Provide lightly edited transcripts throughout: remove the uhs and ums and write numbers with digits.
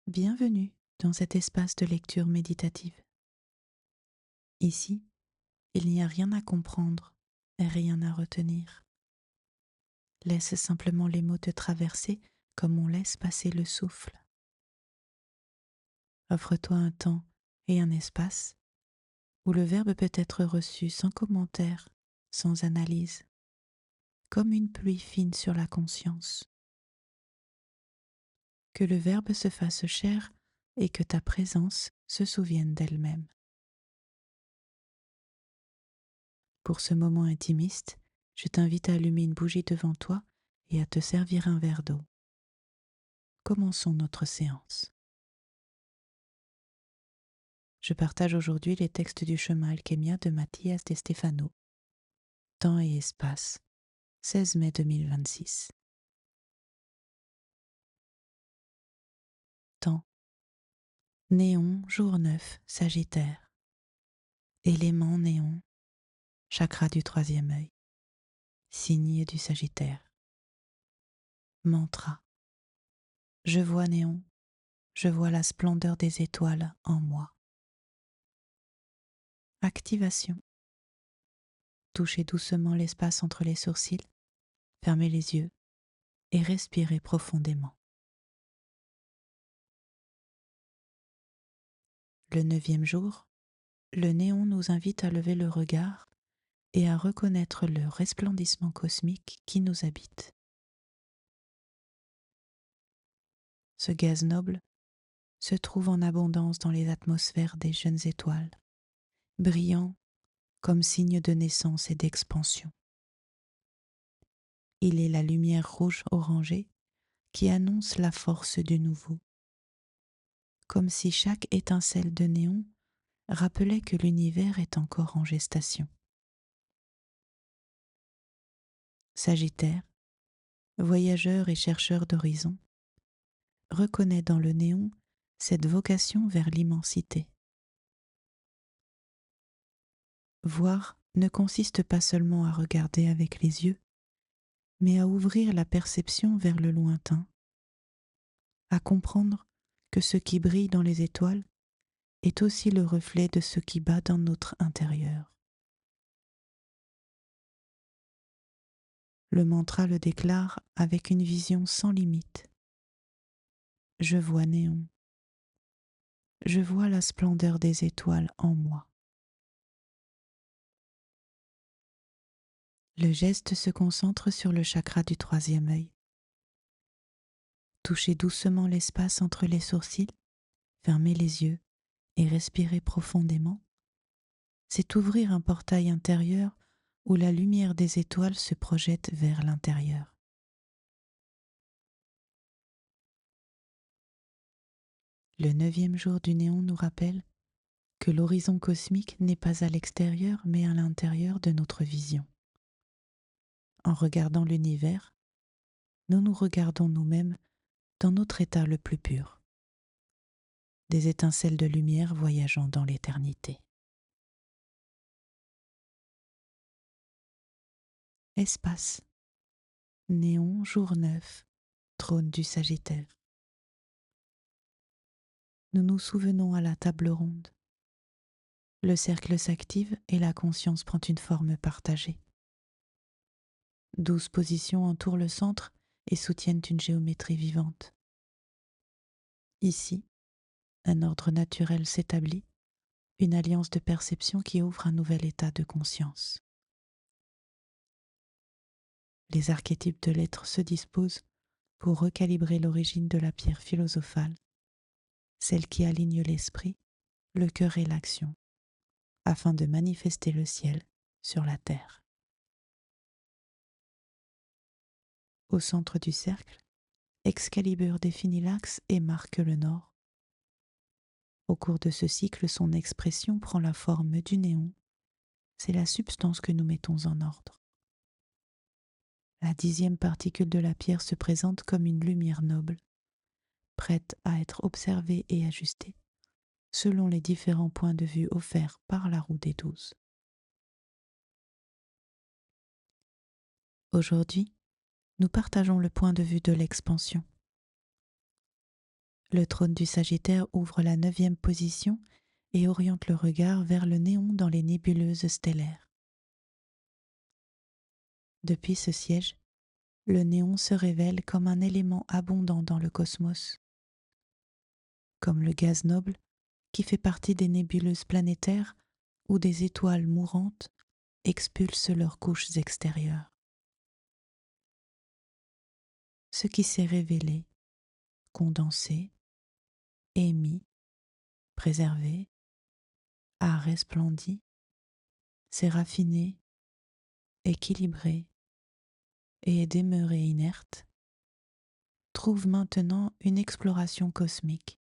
Bienvenue dans cet espace de lecture méditative. Ici, il n'y a rien à comprendre et rien à retenir. Laisse simplement les mots te traverser comme on laisse passer le souffle. Offre-toi un temps et un espace où le verbe peut être reçu sans commentaire, sans analyse, comme une pluie fine sur la conscience. Que le verbe se fasse chair et que ta présence se souvienne d'elle-même. Pour ce moment intimiste, je t'invite à allumer une bougie devant toi et à te servir un verre d'eau. Commençons notre séance. Je partage aujourd'hui les textes du chemin Alchemia de Mathias de Stefano. Temps et espace, 16 mai 2026. Temps. Néon, jour 9, Sagittaire. Élément néon, chakra du troisième œil. Signe du Sagittaire. Mantra. Je vois néon, je vois la splendeur des étoiles en moi. Activation. Touchez doucement l'espace entre les sourcils, fermez les yeux et respirez profondément. Le 9e jour, le néon nous invite à lever le regard et à reconnaître le resplendissement cosmique qui nous habite. Ce gaz noble se trouve en abondance dans les atmosphères des jeunes étoiles, brillant comme signe de naissance et d'expansion. Il est la lumière rouge orangée qui annonce la force du nouveau, comme si chaque étincelle de néon rappelait que l'univers est encore en gestation. Sagittaire, voyageur et chercheur d'horizons, reconnaît dans le néon cette vocation vers l'immensité. Voir ne consiste pas seulement à regarder avec les yeux, mais à ouvrir la perception vers le lointain, à comprendre que ce qui brille dans les étoiles est aussi le reflet de ce qui bat dans notre intérieur. Le mantra le déclare avec une vision sans limite. Je vois néon. Je vois la splendeur des étoiles en moi. Le geste se concentre sur le chakra du troisième œil. Touchez doucement l'espace entre les sourcils, fermez les yeux et respirez profondément. C'est ouvrir un portail intérieur où la lumière des étoiles se projette vers l'intérieur. Le 9e jour du néon nous rappelle que l'horizon cosmique n'est pas à l'extérieur mais à l'intérieur de notre vision. En regardant l'univers, nous nous regardons nous-mêmes dans notre état le plus pur, des étincelles de lumière voyageant dans l'éternité. Espace, néon, jour 9, trône du Sagittaire. Nous nous souvenons à la table ronde. Le cercle s'active et la conscience prend une forme partagée. 12 positions entourent le centre et soutiennent une géométrie vivante. Ici, un ordre naturel s'établit, une alliance de perception qui ouvre un nouvel état de conscience. Les archétypes de l'être se disposent pour recalibrer l'origine de la pierre philosophale, celle qui aligne l'esprit, le cœur et l'action, afin de manifester le ciel sur la terre. Au centre du cercle, Excalibur définit l'axe et marque le nord. Au cours de ce cycle, son expression prend la forme du néon. C'est la substance que nous mettons en ordre. La 10e particule de la pierre se présente comme une lumière noble, prête à être observée et ajustée, selon les différents points de vue offerts par la roue des 12. Aujourd'hui, nous partageons le point de vue de l'expansion. Le trône du Sagittaire ouvre la 9e position et oriente le regard vers le néon dans les nébuleuses stellaires. Depuis ce siège, le néon se révèle comme un élément abondant dans le cosmos, comme le gaz noble qui fait partie des nébuleuses planétaires où des étoiles mourantes expulsent leurs couches extérieures. Ce qui s'est révélé, condensé, émis, préservé, a resplendi, s'est raffiné, équilibré et est demeuré inerte, trouve maintenant une exploration cosmique.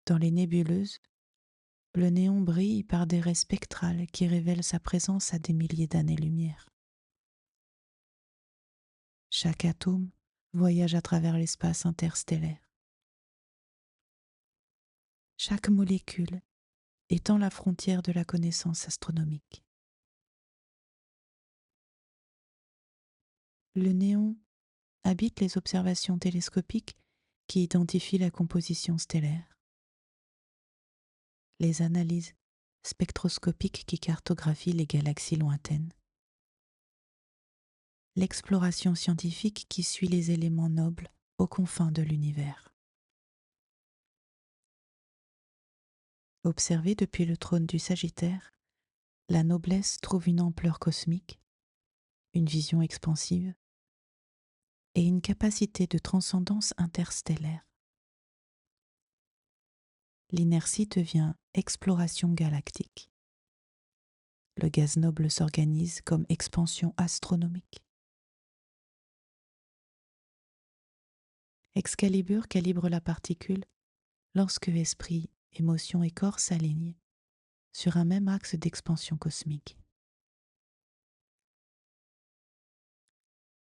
Dans les nébuleuses, le néon brille par des raies spectrales qui révèlent sa présence à des milliers d'années-lumière. Chaque atome voyage à travers l'espace interstellaire. Chaque molécule étend la frontière de la connaissance astronomique. Le néon habite les observations télescopiques qui identifient la composition stellaire, les analyses spectroscopiques qui cartographient les galaxies lointaines, l'exploration scientifique qui suit les éléments nobles aux confins de l'univers. Observée depuis le trône du Sagittaire, la noblesse trouve une ampleur cosmique, une vision expansive et une capacité de transcendance interstellaire. L'inertie devient exploration galactique. Le gaz noble s'organise comme expansion astronomique. Excalibur calibre la particule lorsque esprit, émotion et corps s'alignent sur un même axe d'expansion cosmique.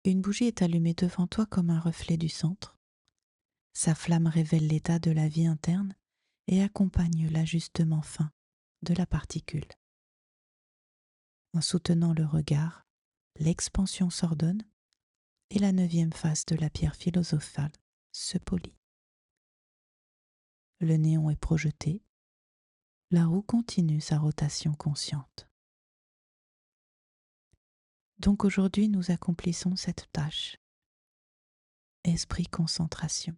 Une bougie est allumée devant toi comme un reflet du centre. Sa flamme révèle l'état de la vie interne et accompagne l'ajustement fin de la particule. En soutenant le regard, l'expansion s'ordonne et la 9e phase de la pierre philosophale se polit. Le néon est projeté, la roue continue sa rotation consciente. Donc aujourd'hui nous accomplissons cette tâche. Esprit concentration.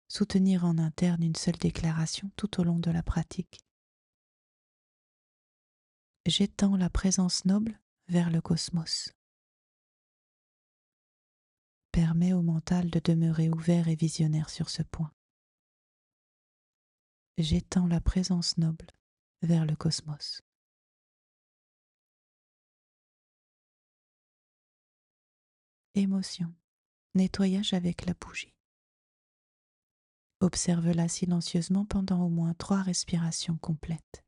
Soutenir en interne une seule déclaration tout au long de la pratique. J'étends la présence noble vers le cosmos. Permet au mental de demeurer ouvert et visionnaire sur ce point. J'étends la présence noble vers le cosmos. Émotion. Nettoyage avec la bougie. Observe-la silencieusement pendant au moins 3 respirations complètes.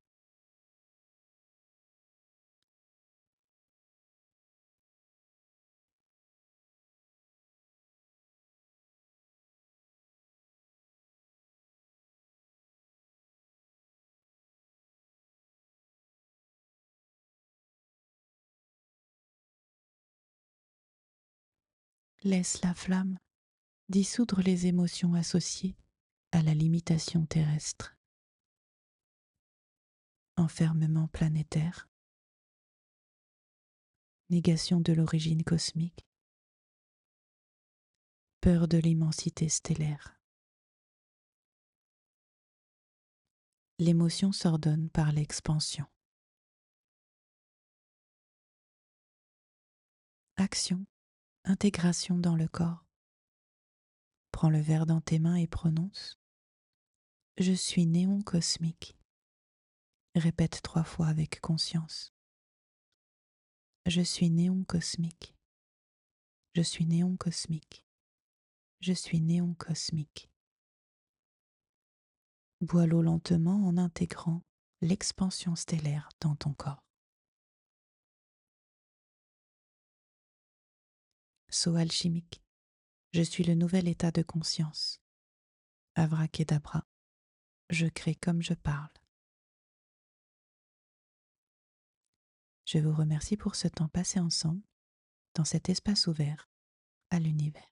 Laisse la flamme dissoudre les émotions associées à la limitation terrestre. Enfermement planétaire, négation de l'origine cosmique, peur de l'immensité stellaire. L'émotion s'ordonne par l'expansion. Action, intégration dans le corps. Prends le verre dans tes mains et prononce « Je suis néon cosmique ». Répète 3 fois avec conscience. Je suis néon cosmique. Je suis néon cosmique. Je suis néon cosmique. Bois l'eau lentement en intégrant l'expansion stellaire dans ton corps. Saut alchimique. Je suis le nouvel état de conscience. Avrakedabra. Je crée comme je parle. Je vous remercie pour ce temps passé ensemble dans cet espace ouvert à l'univers.